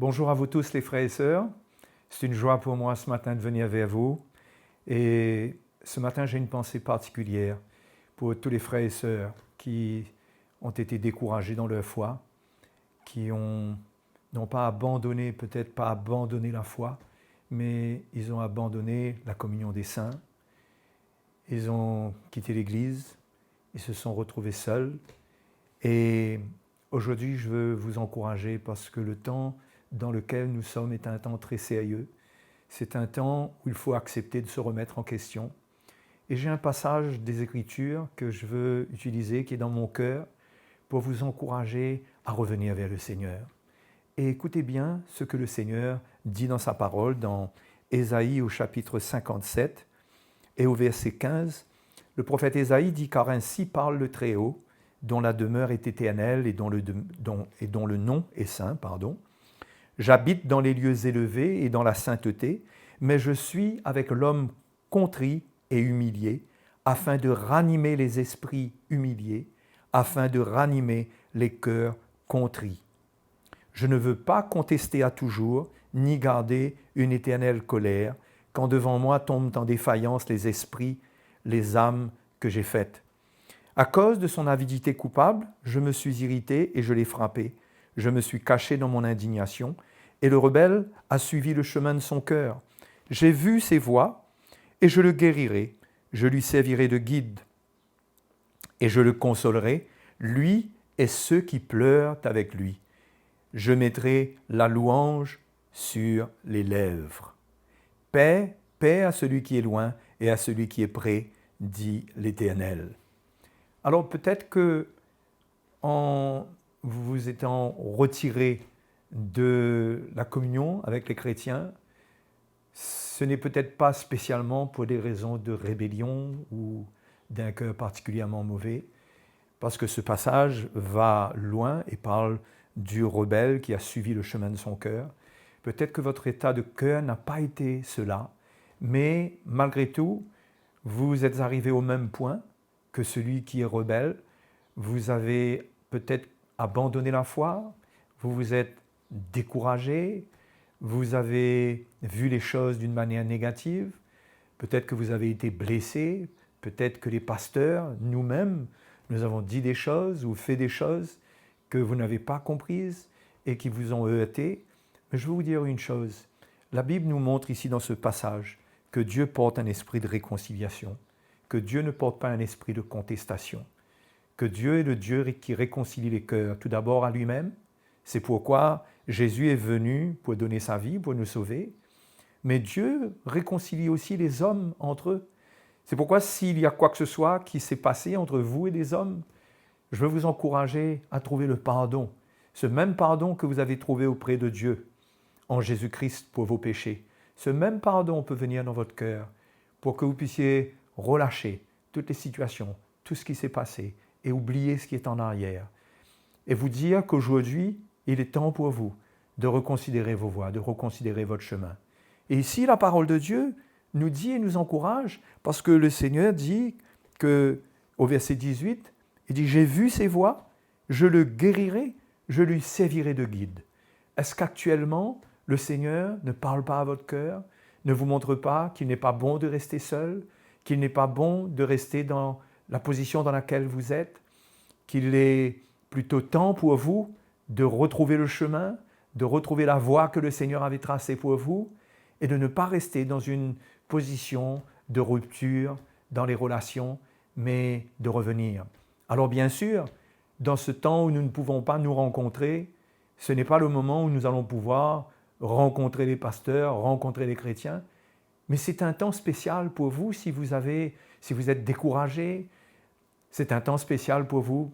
Bonjour à vous tous les frères et sœurs. C'est une joie pour moi ce matin de venir vers vous. Et ce matin, j'ai une pensée particulière pour tous les frères et sœurs qui ont été découragés dans leur foi, qui n'ont pas abandonné, peut-être pas abandonné la foi, mais ils ont abandonné la communion des saints. Ils ont quitté l'Église, ils se sont retrouvés seuls. Et aujourd'hui, je veux vous encourager parce que le temps dans lequel nous sommes est un temps très sérieux. C'est un temps où il faut accepter de se remettre en question. Et j'ai un passage des Écritures que je veux utiliser, qui est dans mon cœur, pour vous encourager à revenir vers le Seigneur. Et écoutez bien ce que le Seigneur dit dans sa parole, dans Ésaïe au chapitre 57 et au verset 15. Le prophète Ésaïe dit « Car ainsi parle le Très-Haut, dont la demeure est éternelle et dont le nom est saint, J'habite dans les lieux élevés et dans la sainteté, mais je suis avec l'homme contrit et humilié, afin de ranimer les esprits humiliés, afin de ranimer les cœurs contrits. Je ne veux pas contester à toujours, ni garder une éternelle colère, quand devant moi tombent en défaillance les esprits, les âmes que j'ai faites. À cause de son avidité coupable, je me suis irrité et je l'ai frappé. Je me suis caché dans mon indignation, et le rebelle a suivi le chemin de son cœur. J'ai vu ses voies, et je le guérirai. Je lui servirai de guide, et je le consolerai, lui et ceux qui pleurent avec lui. Je mettrai la louange sur les lèvres. Paix, paix à celui qui est loin et à celui qui est près, dit l'Éternel. Alors peut-être que en vous étant retiré de la communion avec les chrétiens, ce n'est peut-être pas spécialement pour des raisons de rébellion ou d'un cœur particulièrement mauvais, parce que ce passage va loin et parle du rebelle qui a suivi le chemin de son cœur. Peut-être que votre état de cœur n'a pas été cela, mais malgré tout, vous êtes arrivé au même point que celui qui est rebelle. Vous avez peut-être abandonné la foi, vous vous êtes découragé, vous avez vu les choses d'une manière négative, peut-être que vous avez été blessé, peut-être que les pasteurs, nous-mêmes, nous avons dit des choses ou fait des choses que vous n'avez pas comprises et qui vous ont heurté. Mais je veux vous dire une chose, la Bible nous montre ici dans ce passage que Dieu porte un esprit de réconciliation, que Dieu ne porte pas un esprit de contestation, que Dieu est le Dieu qui réconcilie les cœurs, tout d'abord à lui-même. C'est pourquoi Jésus est venu pour donner sa vie, pour nous sauver. Mais Dieu réconcilie aussi les hommes entre eux. C'est pourquoi s'il y a quoi que ce soit qui s'est passé entre vous et les hommes, je veux vous encourager à trouver le pardon. Ce même pardon que vous avez trouvé auprès de Dieu en Jésus-Christ pour vos péchés. Ce même pardon peut venir dans votre cœur pour que vous puissiez relâcher toutes les situations, tout ce qui s'est passé et oublier ce qui est en arrière. Et vous dire qu'aujourd'hui, il est temps pour vous de reconsidérer vos voies, de reconsidérer votre chemin. Et ici, la parole de Dieu nous dit et nous encourage parce que le Seigneur dit au verset 18, il dit « J'ai vu ses voies, je le guérirai, je lui servirai de guide ». Est-ce qu'actuellement, le Seigneur ne parle pas à votre cœur, ne vous montre pas qu'il n'est pas bon de rester seul, qu'il n'est pas bon de rester dans la position dans laquelle vous êtes, qu'il est plutôt temps pour vous de retrouver le chemin, de retrouver la voie que le Seigneur avait tracée pour vous et de ne pas rester dans une position de rupture dans les relations, mais de revenir. Alors bien sûr, dans ce temps où nous ne pouvons pas nous rencontrer, ce n'est pas le moment où nous allons pouvoir rencontrer les pasteurs, rencontrer les chrétiens, mais c'est un temps spécial pour vous si vous êtes découragé. C'est un temps spécial pour vous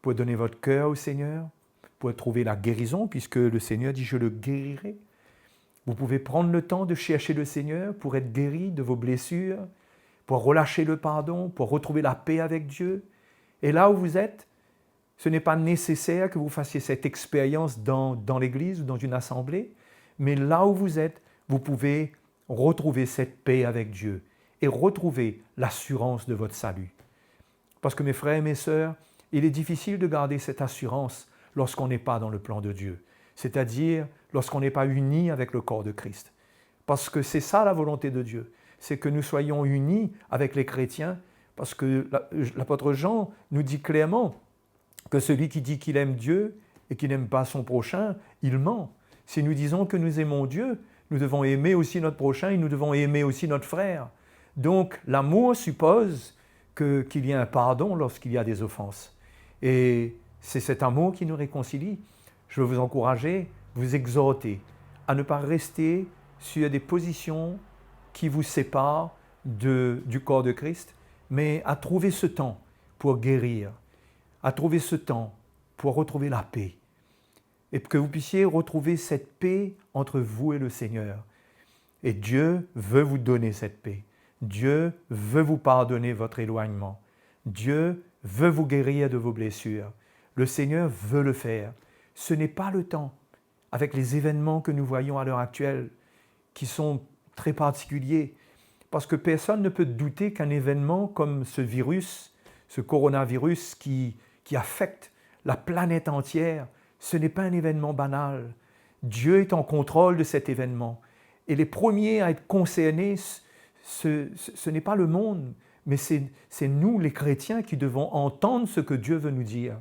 pour donner votre cœur au Seigneur, pour trouver la guérison, puisque le Seigneur dit « je le guérirai ». Vous pouvez prendre le temps de chercher le Seigneur pour être guéri de vos blessures, pour relâcher le pardon, pour retrouver la paix avec Dieu. Et là où vous êtes, ce n'est pas nécessaire que vous fassiez cette expérience dans l'Église ou dans une assemblée, mais là où vous êtes, vous pouvez retrouver cette paix avec Dieu et retrouver l'assurance de votre salut. Parce que mes frères et mes sœurs, il est difficile de garder cette assurance lorsqu'on n'est pas dans le plan de Dieu. c'est-à-dire lorsqu'on n'est pas uni avec le corps de Christ. Parce que c'est ça la volonté de Dieu, c'est que nous soyons unis avec les chrétiens, parce que l'apôtre Jean nous dit clairement que celui qui dit qu'il aime Dieu et qui n'aime pas son prochain, il ment. Si nous disons que nous aimons Dieu, nous devons aimer aussi notre prochain et nous devons aimer aussi notre frère. Donc l'amour suppose qu'il y ait un pardon lorsqu'il y a des offenses. Et c'est cet amour qui nous réconcilie. Je veux vous encourager, vous exhorter à ne pas rester sur des positions qui vous séparent du corps de Christ, mais à trouver ce temps pour guérir, à trouver ce temps pour retrouver la paix, et que vous puissiez retrouver cette paix entre vous et le Seigneur. Et Dieu veut vous donner cette paix. Dieu veut vous pardonner votre éloignement. Dieu veut vous guérir de vos blessures. Le Seigneur veut le faire. Ce n'est pas le temps, avec les événements que nous voyons à l'heure actuelle, qui sont très particuliers, parce que personne ne peut douter qu'un événement comme ce virus, ce coronavirus qui affecte la planète entière, ce n'est pas un événement banal. Dieu est en contrôle de cet événement. Et les premiers à être concernés, ce n'est pas le monde, mais c'est nous, les chrétiens, qui devons entendre ce que Dieu veut nous dire.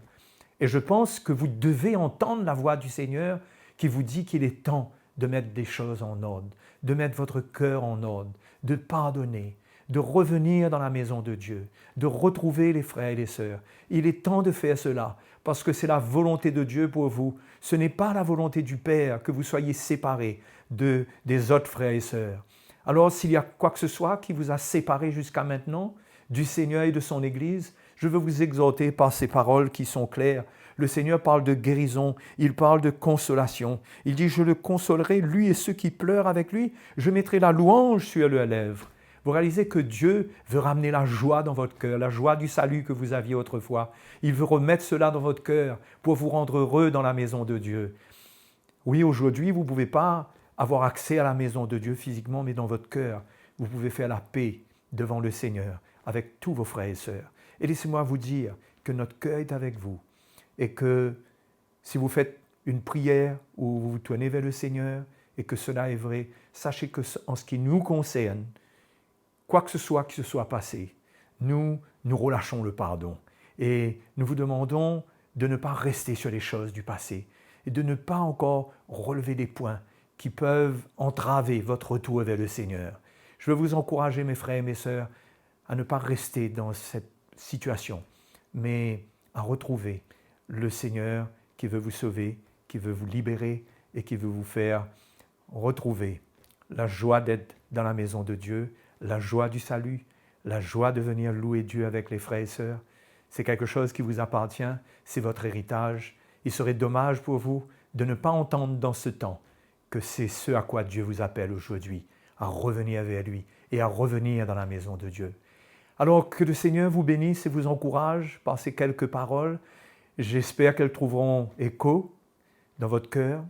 Et je pense que vous devez entendre la voix du Seigneur qui vous dit qu'il est temps de mettre des choses en ordre, de mettre votre cœur en ordre, de pardonner, de revenir dans la maison de Dieu, de retrouver les frères et les sœurs. Il est temps de faire cela, parce que c'est la volonté de Dieu pour vous. Ce n'est pas la volonté du Père que vous soyez séparés des autres frères et sœurs. Alors, s'il y a quoi que ce soit qui vous a séparés jusqu'à maintenant du Seigneur et de son Église, je veux vous exhorter par ces paroles qui sont claires. Le Seigneur parle de guérison, il parle de consolation. Il dit « Je le consolerai, lui et ceux qui pleurent avec lui, je mettrai la louange sur leurs lèvres. » Vous réalisez que Dieu veut ramener la joie dans votre cœur, la joie du salut que vous aviez autrefois. Il veut remettre cela dans votre cœur pour vous rendre heureux dans la maison de Dieu. Oui, aujourd'hui, vous ne pouvez pas avoir accès à la maison de Dieu physiquement, mais dans votre cœur, vous pouvez faire la paix devant le Seigneur avec tous vos frères et sœurs. Et laissez-moi vous dire que notre cœur est avec vous et que si vous faites une prière ou vous vous tournez vers le Seigneur et que cela est vrai, sachez que en ce qui nous concerne, quoi que ce soit qui se soit passé, nous relâchons le pardon et nous vous demandons de ne pas rester sur les choses du passé et de ne pas encore relever des points qui peuvent entraver votre retour vers le Seigneur. Je veux vous encourager, mes frères et mes sœurs, à ne pas rester dans cette situation, mais à retrouver le Seigneur qui veut vous sauver, qui veut vous libérer et qui veut vous faire retrouver la joie d'être dans la maison de Dieu, la joie du salut, la joie de venir louer Dieu avec les frères et sœurs. C'est quelque chose qui vous appartient, c'est votre héritage. Il serait dommage pour vous de ne pas entendre dans ce temps que c'est ce à quoi Dieu vous appelle aujourd'hui, à revenir vers lui et à revenir dans la maison de Dieu. Alors que le Seigneur vous bénisse et vous encourage par ces quelques paroles. J'espère qu'elles trouveront écho dans votre cœur.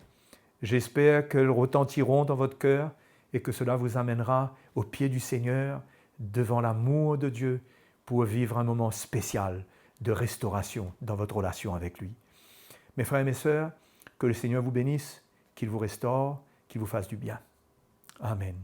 J'espère qu'elles retentiront dans votre cœur et que cela vous amènera au pied du Seigneur, devant l'amour de Dieu, pour vivre un moment spécial de restauration dans votre relation avec lui. Mes frères et mes sœurs, que le Seigneur vous bénisse, qu'il vous restaure, qu'il vous fasse du bien. Amen.